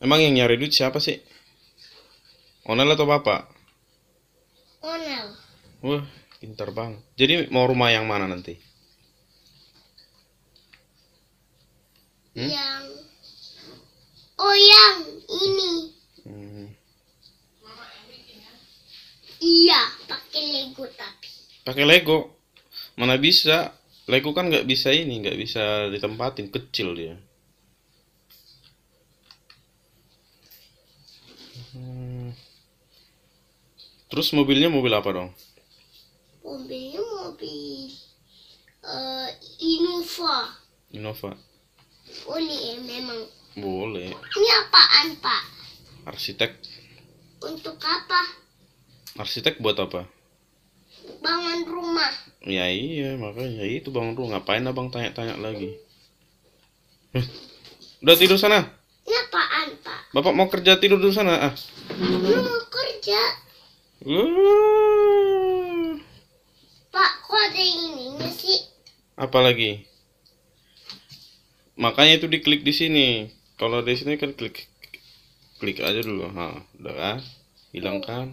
Emang yang nyari duit siapa sih? Onel atau bapak? Onel. Wah, pintar banget. Jadi mau rumah yang mana nanti? Yang yang ini. Hmm, Iya, pakai Lego tapi. pakai Lego. Mana bisa? Lego kan nggak bisa ini, nggak bisa ditempatin, kecil dia. Hmm, Terus mobilnya mobil apa dong? Mobilnya mobil Innova. Innova. Boleh memang. Boleh. Ini apaan, Pak? Arsitek. Untuk apa? Arsitek buat apa? Bangun rumah. Ya iya, makanya itu bang Ru. Ngapain abang tanya-tanya lagi? Udah tidur sana. Ini apaan, Pak? Bapak mau kerja, tidur dulu sana. Ah. Belum mau kerja. Pak, kok ada ininya sih? Apa lagi? Makanya itu diklik di sini. Kalau di sini kan klik aja dulu. Udah kan? Hilangkan.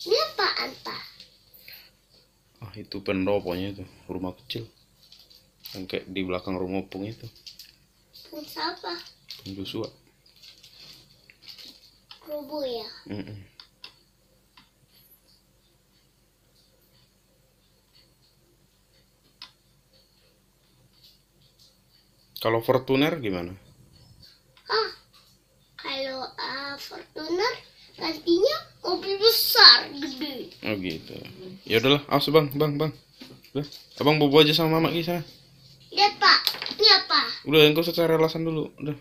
Ini apaan, Pak? Itu pendoponya itu, rumah kecil. Yang kayak di belakang rumah Opung itu. Pun siapa? Joshua. Rubuh ya? Mm-mm. Kalau Fortuner gimana? Kalau Fortuner gantinya mobil besar, gede. Oh gitu. Ya udahlah, awas bang. Udah, abang bobo aja sama mama di sana. Lihat, Pak. Ini apa? Udah, enggak usah cari alasan dulu. Udah.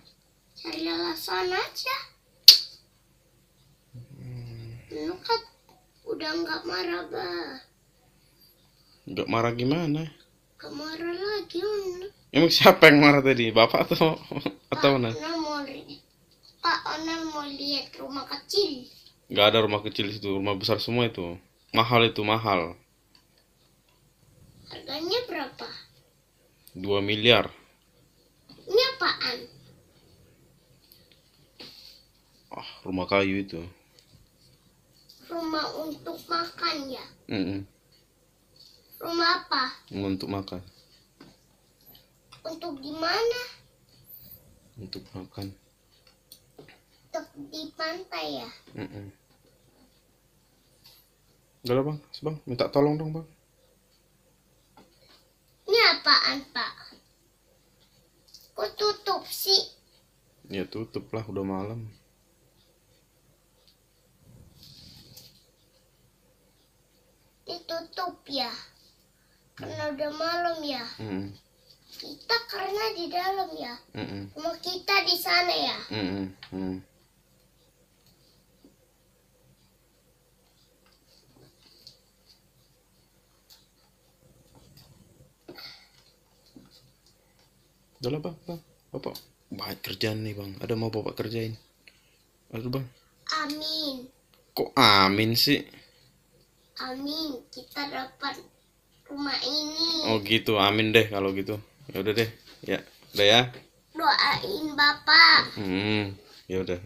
Cari alasan aja. Lu kan udah nggak marah, Bah. Enggak marah gimana? Nggak marah lagi, Onel. Emang siapa yang marah tadi? Bapak atau mana? Pak Onel mau lihat rumah kecil. Enggak ada rumah kecil di situ, rumah besar semua itu. Mahal itu, mahal. Harganya berapa? 2 miliar. Ini apaan? Rumah kayu itu. Rumah untuk makan ya? Mm-mm. Rumah apa? Untuk makan. Untuk di mana? Untuk makan. Untuk di pantai ya? Mm-mm. Udah lah bang, minta tolong dong bang. Ini apaan, Pak? Kok tutup sih? Ya tutup lah, udah malam. Ditutup ya? Karena udah malam ya? Mm-mm. Kita karena di dalam ya? Mm-mm. Rumah kita di sana ya? Mm-mm. Mm. Udah lah bang. Bapak banyak kerjaan nih bang. Ada mau bapak kerjain? Aduh bang. Amin. Kok amin sih? Amin. Kita dapat rumah ini. Oh gitu, amin deh kalau gitu. Ya udah deh. Ya, udah ya. Doain Bapak. Ya udah.